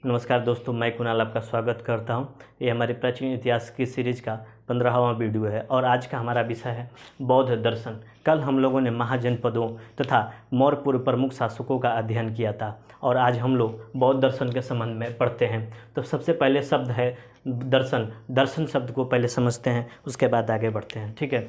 नमस्कार दोस्तों, मैं कुणाल आपका स्वागत करता हूं। ये हमारे प्राचीन इतिहास की सीरीज का 15वां वीडियो है और आज का हमारा विषय है बौद्ध दर्शन। कल हम लोगों ने महाजनपदों तथा मौर्य पूर्व प्रमुख शासकों का अध्ययन किया था और आज हम लोग बौद्ध दर्शन के संबंध में पढ़ते हैं। तो सबसे पहले शब्द है दर्शन। दर्शन शब्द को पहले समझते हैं, उसके बाद आगे बढ़ते हैं। ठीक है,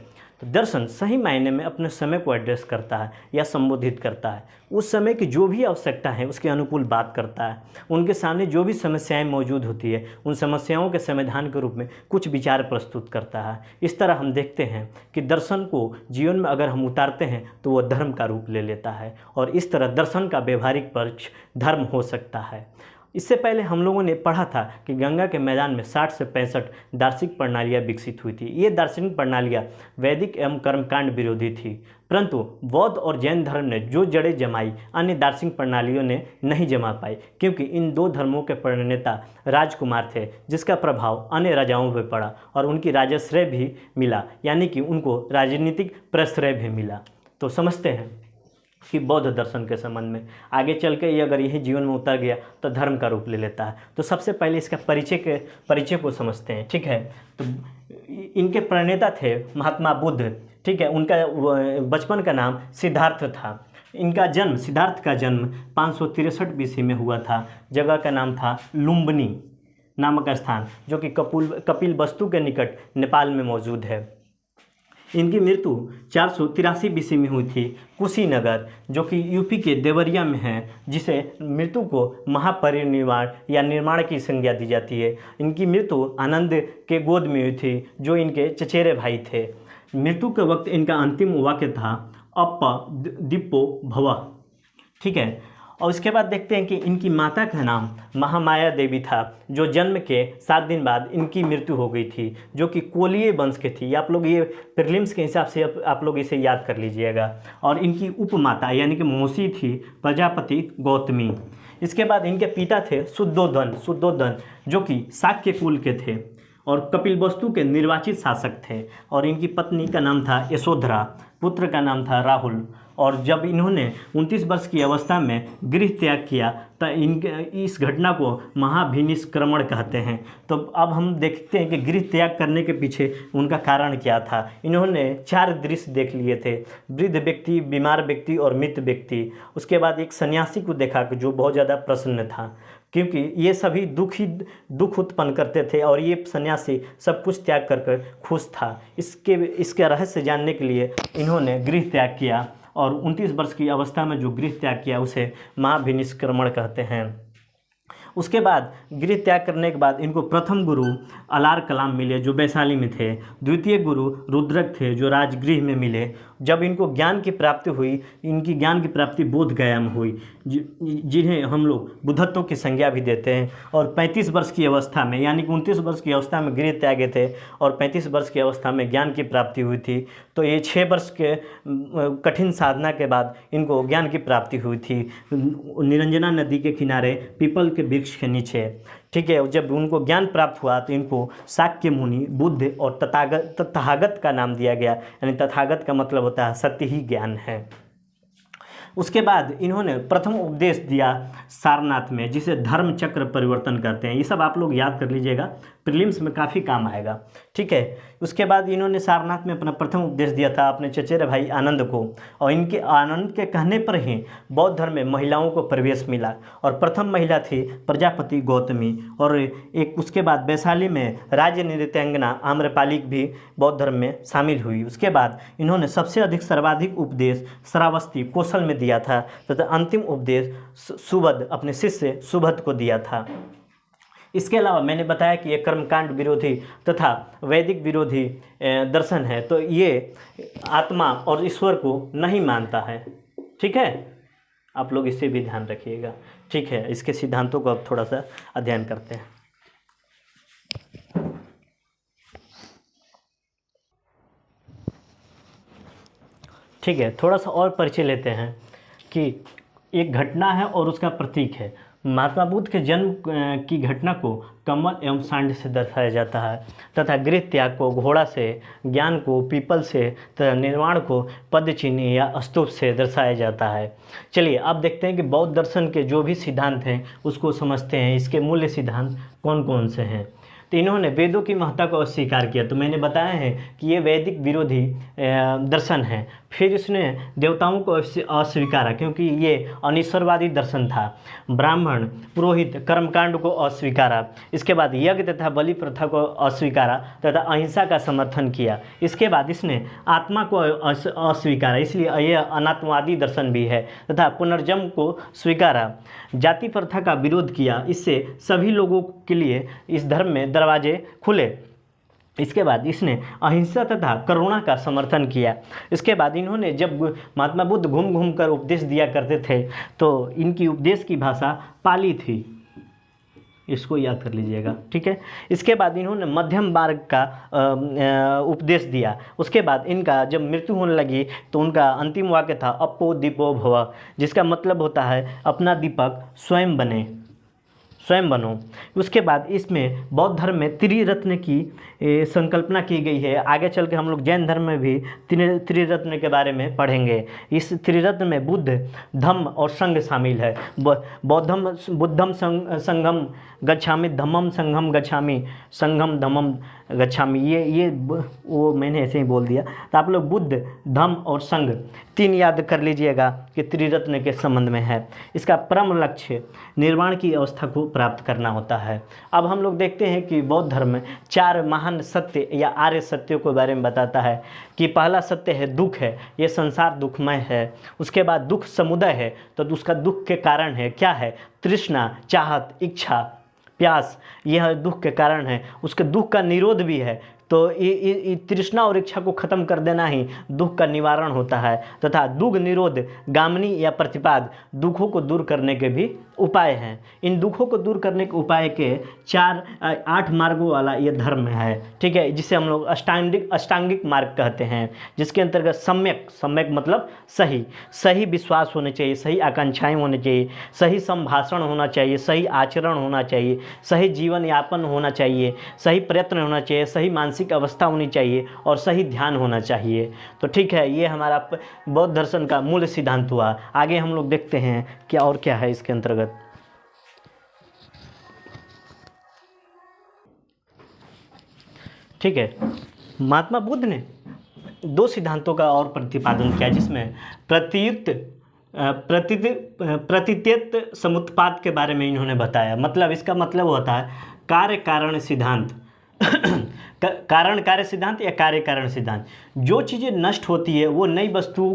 तो दर्शन सही मायने में अपने समय को एड्रेस करता है या संबोधित करता है। उस समय की जो भी आवश्यकता है उसके अनुकूल बात करता है। उनके सामने जो भी समस्याएं मौजूद होती है उन समस्याओं के समाधान के रूप में कुछ विचार प्रस्तुत करता है। इस तरह हम देखते हैं कि दर्शन को जीवन में अगर हम उतारते हैं तो वह धर्म का रूप ले लेता है और इस तरह दर्शन का व्यवहारिक पक्ष धर्म हो सकता है। इससे पहले हम लोगों ने पढ़ा था कि गंगा के मैदान में 60 से 65 दार्शनिक प्रणालियाँ विकसित हुई थी। ये दार्शनिक प्रणालियाँ वैदिक एवं कर्मकांड विरोधी थी, परंतु बौद्ध और जैन धर्म ने जो जड़ें जमाई अन्य दार्शनिक प्रणालियों ने नहीं जमा पाई, क्योंकि इन दो धर्मों के प्रणेता राजकुमार थे जिसका प्रभाव अन्य राजाओं पर पड़ा और उनकी राजश्रय भी मिला, यानी कि उनको राजनीतिक प्रश्रय भी मिला। तो समझते हैं कि बौद्ध दर्शन के संबंध में आगे चल के ये अगर यही जीवन में उतर गया तो धर्म का रूप ले लेता है। तो सबसे पहले इसका परिचय को समझते हैं। ठीक है, तो इनके प्रणेता थे महात्मा बुद्ध। ठीक है, उनका बचपन का नाम सिद्धार्थ था। इनका जन्म, सिद्धार्थ का जन्म 563 BC में हुआ था। जगह का नाम था लुम्बिनी नामक स्थान, जो कि कपिल वस्तु के निकट नेपाल में मौजूद है। इनकी मृत्यु 483 BC में हुई थी। कुशीनगर, जो कि यूपी के देवरिया में है, जिसे मृत्यु को महापरिनिर्वाण या निर्माण की संज्ञा दी जाती है। इनकी मृत्यु आनंद के गोद में हुई थी, जो इनके चचेरे भाई थे। मृत्यु के वक्त इनका अंतिम वाक्य था अप्पा दिप्पो भवः। ठीक है, और उसके बाद देखते हैं कि इनकी माता का नाम महामाया देवी था, जो जन्म के 7 दिन बाद इनकी मृत्यु हो गई थी, जो कि कोलीय वंश की थी। आप लोग ये प्रीलिम्स के हिसाब से आप लोग इसे याद कर लीजिएगा। और इनकी उपमाता यानी कि मौसी थी प्रजापति गौतमी। इसके बाद इनके पिता थे शुद्धोधन, जो कि शाक्य कुल के थे और कपिलवस्तु के निर्वाचित शासक थे। और इनकी पत्नी का नाम था यशोधरा, पुत्र का नाम था राहुल। और जब इन्होंने 29 वर्ष की अवस्था में गृह त्याग किया तो इस घटना को महाभिनिष्क्रमण कहते हैं। तो अब हम देखते हैं कि गृह त्याग करने के पीछे उनका कारण क्या था। इन्होंने 4 दृश्य देख लिए थे, वृद्ध व्यक्ति, बीमार व्यक्ति और मृत व्यक्ति। उसके बाद एक सन्यासी को देखा जो बहुत ज़्यादा प्रसन्न था, क्योंकि ये सभी दुख उत्पन्न करते थे और ये सन्यासी सब कुछ त्याग कर खुश था। इसके रहस्य जानने के लिए इन्होंने गृह त्याग किया और 29 वर्ष की अवस्था में जो गृह त्याग किया उसे महाभिनिष्क्रमण कहते हैं। उसके बाद गृह त्याग करने के बाद इनको प्रथम गुरु अलार कलाम मिले, जो वैशाली में थे। द्वितीय गुरु रुद्रक थे, जो राजगृह में मिले। जब इनको ज्ञान की प्राप्ति हुई, इनकी ज्ञान की प्राप्ति बोध गया में हुई, जिन्हें हम लोग बुद्धत्व की संज्ञा भी देते हैं। और 35 वर्ष की अवस्था में, यानी कि 29 वर्ष की अवस्था में गृह त्यागे थे और 35 वर्ष की अवस्था में ज्ञान की प्राप्ति हुई थी। तो ये 6 वर्ष के कठिन साधना के बाद इनको ज्ञान की प्राप्ति हुई थी निरंजना नदी के किनारे पीपल के वृक्ष के नीचे। ठीक है, जब उनको ज्ञान प्राप्त हुआ तो इनको शाक्य मुनि, बुद्ध और तथागत का नाम दिया गया। यानी तथागत का मतलब होता है सत्य ही ज्ञान है। उसके बाद इन्होंने प्रथम उपदेश दिया सारनाथ में, जिसे धर्म चक्र परिवर्तन कहते हैं। ये सब आप लोग याद कर लीजिएगा, प्रीलिम्स में काफ़ी काम आएगा। ठीक है, उसके बाद इन्होंने सारनाथ में अपना प्रथम उपदेश दिया था अपने चचेरे भाई आनंद को, और इनके आनंद के कहने पर ही बौद्ध धर्म में महिलाओं को प्रवेश मिला। और प्रथम महिला थी प्रजापति गौतमी। और एक उसके बाद वैशाली में राज्य नृत्यांगना आम्रपाली भी बौद्ध धर्म में शामिल हुई। उसके बाद इन्होंने सबसे सर्वाधिक उपदेश श्रावस्ती कौशल में दिया था तथा अंतिम उपदेश सुबध अपने शिष्य सुबध को दिया था। इसके अलावा मैंने बताया कि ये कर्मकांड विरोधी तथा वैदिक विरोधी दर्शन है, तो ये आत्मा और ईश्वर को नहीं मानता है। ठीक है, आप लोग इससे भी ध्यान रखिएगा। ठीक है, इसके सिद्धांतों को अब थोड़ा सा अध्ययन करते हैं। ठीक है, थोड़ा सा और परिचय लेते हैं कि एक घटना है और उसका प्रतीक है। महात्मा बुद्ध के जन्म की घटना को कमल एवं सांड से दर्शाया जाता है तथा गृह त्याग को घोड़ा से, ज्ञान को पीपल से तथा निर्वाण को पद चिन्ह या स्तूप से दर्शाया जाता है। चलिए अब देखते हैं कि बौद्ध दर्शन के जो भी सिद्धांत हैं उसको समझते हैं, इसके मूल्य सिद्धांत कौन कौन से हैं। तो इन्होंने वेदों की महत्ता को अस्वीकार किया, तो मैंने बताया है कि ये वैदिक विरोधी दर्शन है। फिर इसने देवताओं को अस्वीकारा क्योंकि ये अनिश्वरवादी दर्शन था। ब्राह्मण, पुरोहित, कर्मकांड को अस्वीकारा। इसके बाद यज्ञ तथा बलि प्रथा को अस्वीकारा तथा अहिंसा का समर्थन किया। इसके बाद इसने आत्मा को अस्वीकारा, इसलिए यह अनात्मवादी दर्शन भी है तथा पुनर्जन्म को स्वीकारा। जाति प्रथा का विरोध किया, इससे सभी लोगों के लिए इस धर्म में दरवाजे खुले। इसके बाद इसने अहिंसा तथा करुणा का समर्थन किया। इसके बाद इन्होंने, जब महात्मा बुद्ध घूम घूम कर उपदेश दिया करते थे तो इनकी उपदेश की भाषा पाली थी, इसको याद कर लीजिएगा, ठीक है। इसके बाद इन्होंने मध्यम मार्ग का उपदेश दिया। उसके बाद इनका जब मृत्यु होने लगी तो उनका अंतिम वाक्य था अपो दीपो भव, जिसका मतलब होता है अपना दीपक स्वयं बने, स्वयं बनो। उसके बाद इसमें बौद्ध धर्म में त्रिरत्न की संकल्पना की गई है। आगे चल के हम लोग जैन धर्म में भी त्रिरत्न के बारे में पढ़ेंगे। इस त्रिरत्न में बुद्ध, धम्म और संघ शामिल है। बुद्धम संघम गच्छामि, धम्मम संघम गच्छामि, संघम धम्मम गच्छामि। ये वो मैंने ऐसे ही बोल दिया। तो आप लोग बुद्ध, धम्म और संघ तीन याद कर लीजिएगा कि त्रिरत्न के संबंध में है। इसका परम लक्ष्य निर्वाण की अवस्था को प्राप्त करना होता है। अब हम लोग देखते हैं कि बौद्ध धर्म 4 महान सत्य या आर्य सत्यों के बारे में बताता है कि पहला सत्य है दुख है, ये संसार दुखमय है। उसके बाद दुख समुदय है, तो उसका दुख के कारण है क्या है? तृष्णा, चाहत, इच्छा, प्यास, यह दुख के कारण है। उसके दुख का निरोध भी है, तो तृष्णा और इच्छा को खत्म कर देना ही दुख का निवारण होता है। तथा दुख निरोध, गामनी या प्रतिपाद, दुखों को दूर करने के भी उपाय हैं। इन दुखों को दूर करने के उपाय के 8 मार्गों वाला ये धर्म है, ठीक है, जिसे हम लोग अष्टांगिक मार्ग कहते हैं, जिसके अंतर्गत सम्यक मतलब सही विश्वास होने चाहिए, सही आकांक्षाएं होनी चाहिए, सही संभाषण होना चाहिए, सही आचरण होना चाहिए, सही जीवन यापन होना चाहिए, सही प्रयत्न होना चाहिए, सही मानसिक अवस्था होनी चाहिए और सही ध्यान होना चाहिए। तो ठीक है, ये हमारा बौद्ध दर्शन का मूल सिद्धांत हुआ। आगे हम लोग देखते हैं क्या और क्या है इसके अंतर्गत। ठीक है, महात्मा बुद्ध ने 2 सिद्धांतों का और प्रतिपादन किया, जिसमें प्रतीत्यत समुत्पाद के बारे में इन्होंने बताया। मतलब इसका मतलब होता है कार्य कारण सिद्धांत कारण कार्य सिद्धांत या कार्य कारण सिद्धांत। जो चीज़ें नष्ट होती है वो नई वस्तु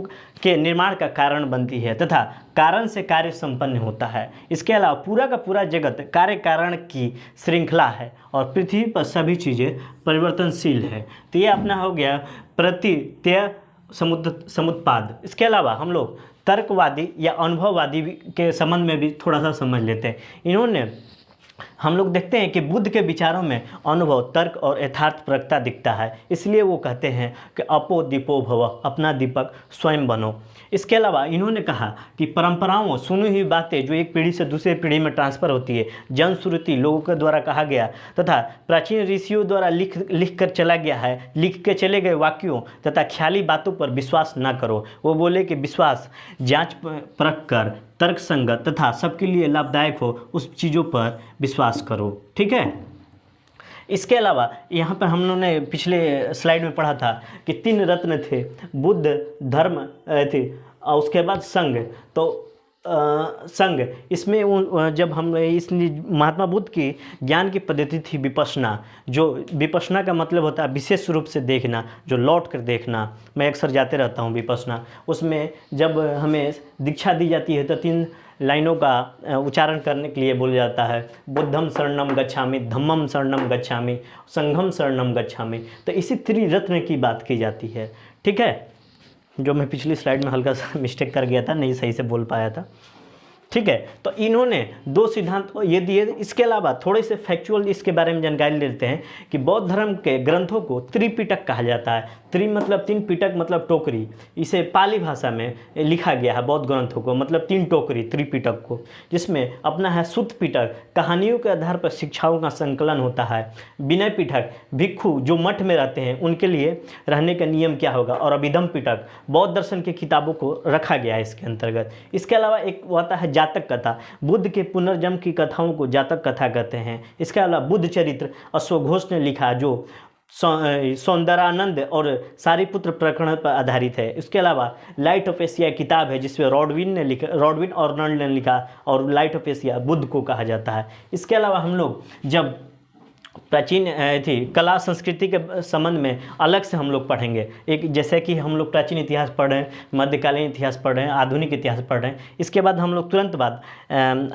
के निर्माण का कारण बनती है तथा कारण से कार्य संपन्न होता है। इसके अलावा पूरा का पूरा जगत कार्य कारण की श्रृंखला है और पृथ्वी पर सभी चीज़ें परिवर्तनशील है। तो ये अपना हो गया प्रतीत्य समुत्पाद। इसके अलावा हम लोग तर्कवादी या अनुभववादी के संबंध में भी थोड़ा सा समझ लेते हैं। इन्होंने, हम लोग देखते हैं कि बुद्ध के विचारों में अनुभव, तर्क और यथार्थपरकता दिखता है, इसलिए वो कहते हैं कि अपो दीपो भव, अपना दीपक स्वयं बनो। इसके अलावा इन्होंने कहा कि परंपराओं, सुनी हुई बातें जो एक पीढ़ी से दूसरी पीढ़ी में ट्रांसफ़र होती है, जनश्रुति लोगों के द्वारा कहा गया तथा प्राचीन ऋषियों द्वारा लिख कर चला गया है, लिख के चले गए वाक्यों तथा ख्याली बातों पर विश्वास ना करो। वो बोले कि विश्वास जांच परख कर, तर्क संगत तथा सबके लिए लाभदायक हो उस चीज़ों पर विश्वास करो। ठीक है, इसके अलावा यहाँ पर हम लोगों ने पिछले स्लाइड में पढ़ा था कि 3 रत्न थे, बुद्ध, धर्म थे और उसके बाद संघ। तो संघ, इसमें जब हम इस महात्मा बुद्ध की ज्ञान की पद्धति थी विपश्यना, जो विपश्यना का मतलब होता है विशेष रूप से देखना, जो लौट कर देखना। मैं अक्सर जाते रहता हूँ विपश्यना। उसमें जब हमें दीक्षा दी जाती है तो 3 लाइनों का उच्चारण करने के लिए बोला जाता है, बुद्धम शरणम गच्छामि, धम्मम शरणम गच्छामि, संघम शरणम गच्छामि। तो इसी त्रिरत्न की बात की जाती है। ठीक है, जो मैं पिछली स्लाइड में हल्का सा मिस्टेक कर गया था, नहीं सही से बोल पाया था। ठीक है। तो इन्होंने 2 सिद्धांत ये दिए। इसके अलावा थोड़े से फैक्चुअल इसके बारे में जानकारी लेते हैं कि बौद्ध धर्म के ग्रंथों को त्रिपिटक कहा जाता है। त्रि मतलब 3, पिटक मतलब टोकरी। इसे पाली भाषा में लिखा गया है बौद्ध ग्रंथों को, मतलब 3 टोकरी त्रिपिटक को, जिसमें अपना है सुत्त पिटक, कहानियों के आधार पर शिक्षाओं का संकलन होता है। विनय पिटक, भिक्षु जो मठ में रहते हैं उनके लिए रहने का नियम क्या होगा, और अभिधम पिटक बौद्ध दर्शन की किताबों को रखा गया है इसके अंतर्गत। इसके अलावा एक आता है जातक कथा, बुद्ध के पुनर्जन्म की कथाओं को जातक कथा कहते हैं। इसके अलावा बुद्ध चरित्र अश्वघोष ने लिखा, जो सौंदरानंद और सारिपुत्र प्रकरण पर आधारित है। इसके अलावा लाइट ऑफ एशिया किताब है जिसमें रॉडविन और अर्नल्ड ने लिखा, और लाइट ऑफ एशिया बुद्ध को कहा जाता है। इसके अलावा हम लोग जब प्राचीन थी कला संस्कृति के संबंध में अलग से हम लोग पढ़ेंगे। एक जैसे कि हम लोग प्राचीन इतिहास पढ़ रहे हैं, मध्यकालीन इतिहास पढ़ रहे हैं, आधुनिक इतिहास पढ़ रहे हैं। इसके बाद हम लोग तुरंत बाद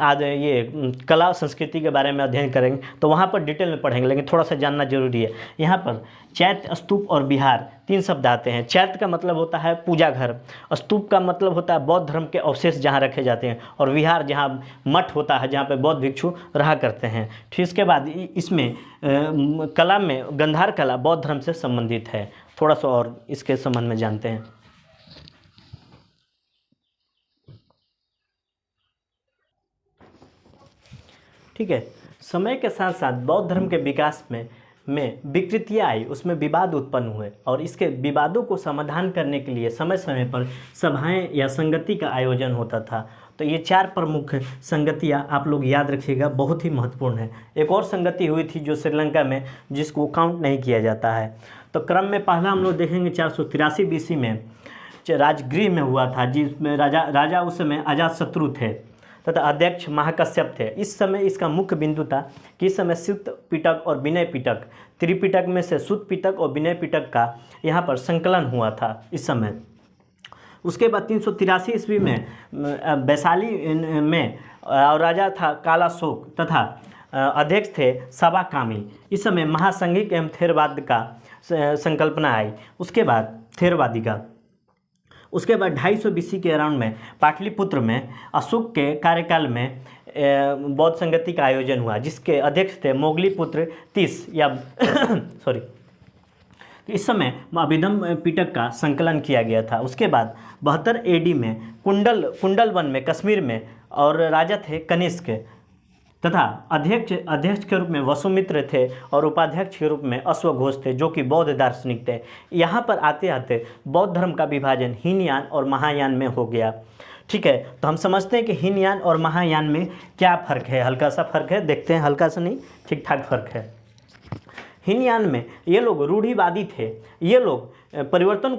आज ये कला संस्कृति के बारे में अध्ययन करेंगे, तो वहाँ पर डिटेल में पढ़ेंगे, लेकिन थोड़ा सा जानना जरूरी है। यहाँ पर चैत्य, स्तूप और विहार 3 शब्द आते हैं। चैत्य का मतलब होता है पूजा घर, स्तूप का मतलब होता है बौद्ध धर्म के अवशेष जहाँ रखे जाते हैं, और विहार जहाँ मठ होता है जहाँ पे बौद्ध भिक्षु रहा करते हैं। फिर इसके बाद इसमें कला में गंधार कला बौद्ध धर्म से संबंधित है। थोड़ा सा और इसके संबंध में जानते हैं। ठीक है। समय के साथ साथ बौद्ध धर्म के विकास में विकृतियाँ आई, उसमें विवाद उत्पन्न हुए, और इसके विवादों को समाधान करने के लिए समय समय पर सभाएं या संगति का आयोजन होता था। तो ये 4 प्रमुख संगतियाँ आप लोग याद रखिएगा, बहुत ही महत्वपूर्ण है। एक और संगति हुई थी जो श्रीलंका में, जिसको काउंट नहीं किया जाता है। तो क्रम में पहला हम लोग देखेंगे 483 BC में राजगृह में हुआ था, जिसमें राजा उस समय अजातशत्रु थे तथा अध्यक्ष महाकश्यप थे। इस समय इसका मुख्य बिंदु था कि इस समय सुत्त पिटक और विनय पिटक, त्रिपिटक में से सुत्त पिटक और विनय पिटक का यहाँ पर संकलन हुआ था इस समय। उसके बाद 383 ईस्वी में वैशाली में राजा था कालाशोक तथा अध्यक्ष थे सबाकामी। इस समय महासंघिक एवं थेरवाद का संकल्पना आई। उसके बाद थेरवादी का उसके बाद 250 BC के अराउंड में पाटलिपुत्र में अशोक के कार्यकाल में बौद्ध संगति का आयोजन हुआ, जिसके अध्यक्ष थे मोगलीपुत्र 30 या सॉरी। इस समय अभिधम पिटक का संकलन किया गया था। उसके बाद 72 AD में कुंडलवन में कश्मीर में और राजा थे कनिष्क तथा अध्यक्ष के रूप में वसुमित्र थे और उपाध्यक्ष के रूप में अश्वघोष थे, जो कि बौद्ध दार्शनिक थे। यहाँ पर आते आते बौद्ध धर्म का विभाजन हीनयान और महायान में हो गया। ठीक है। तो हम समझते हैं कि हीनयान और महायान में क्या फ़र्क है। हल्का सा फ़र्क है, देखते हैं, हल्का सा नहीं, ठीक ठाक फ़र्क है। हीनयान में ये लोग रूढ़िवादी थे, ये लोग परिवर्तन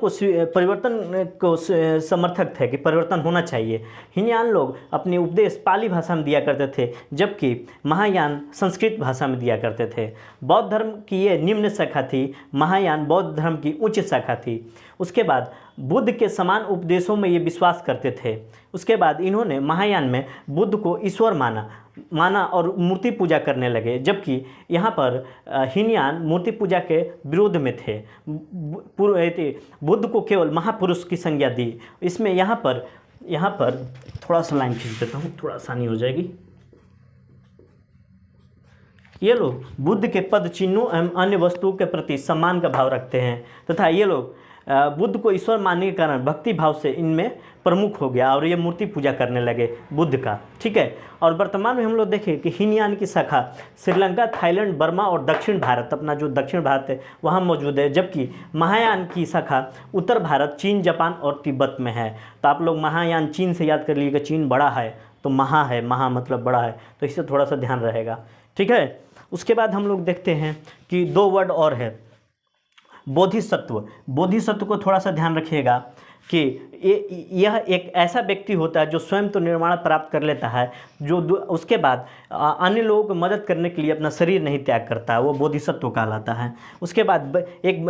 को समर्थक थे कि परिवर्तन होना चाहिए। हीनयान लोग अपने उपदेश पाली भाषा में दिया करते थे, जबकि महायान संस्कृत भाषा में दिया करते थे। बौद्ध धर्म की ये निम्न शाखा थी, महायान बौद्ध धर्म की उच्च शाखा थी। उसके बाद बुद्ध के समान उपदेशों में ये विश्वास करते थे। उसके बाद इन्होंने महायान में बुद्ध को ईश्वर माना और मूर्ति पूजा करने लगे, जबकि यहाँ पर हीनयान मूर्ति पूजा के विरोध में थे। बुद्ध को केवल महापुरुष की संज्ञा दी। इसमें यहाँ पर थोड़ा सा लाइन खींच देता हूँ, थोड़ा आसानी हो जाएगी। ये लोग बुद्ध के पद चिन्हों एवं अन्य वस्तुओं के प्रति सम्मान का भाव रखते हैं तथा ये लोग बुद्ध को ईश्वर मानने के कारण भक्ति भाव से इनमें प्रमुख हो गया और ये मूर्ति पूजा करने लगे बुद्ध का। ठीक है। और वर्तमान में हम लोग देखें कि हीनयान की शाखा श्रीलंका, थाईलैंड, बर्मा और दक्षिण भारत, अपना जो दक्षिण भारत है वहाँ मौजूद है, जबकि महायान की शाखा उत्तर भारत, चीन, जापान और तिब्बत में है। तो आप लोग महायान चीन से याद कर लीजिएगा, चीन बड़ा है तो महा है, महा मतलब बड़ा है, तो इससे थोड़ा सा ध्यान रहेगा। ठीक है। उसके बाद हम लोग देखते हैं कि 2 वर्ड और है, बोधिसत्व। बोधिसत्व को थोड़ा सा ध्यान रखिएगा कि यह एक ऐसा व्यक्ति होता है जो स्वयं तो निर्वाण प्राप्त कर लेता है, जो उसके बाद अन्य लोगों को मदद करने के लिए अपना शरीर नहीं त्याग करता है, वो बोधिसत्व कहलाता है। उसके बाद एक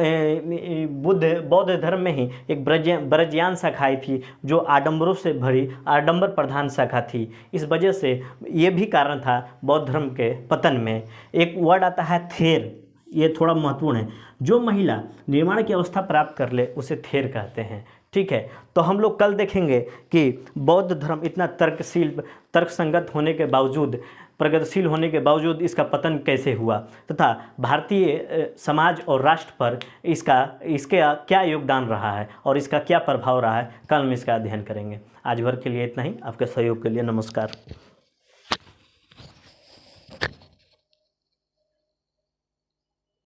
बौद्ध धर्म में ही एक ब्रजयान शाखा आई थी, जो आडंबरों से भरी आडंबर प्रधान शाखा थी। इस वजह से ये भी कारण था बौद्ध धर्म के पतन में। एक वर्ड आता है थेर, ये थोड़ा महत्वपूर्ण है। जो महिला निर्माण की अवस्था प्राप्त कर ले उसे थेर कहते हैं। ठीक है। तो हम लोग कल देखेंगे कि बौद्ध धर्म इतना तर्कशील, तर्कसंगत होने के बावजूद, प्रगतिशील होने के बावजूद इसका पतन कैसे हुआ, तथा भारतीय समाज और राष्ट्र पर इसके क्या योगदान रहा है और इसका क्या प्रभाव रहा है, कल हम इसका अध्ययन करेंगे। आज भर के लिए इतना ही। आपके सहयोग के लिए नमस्कार।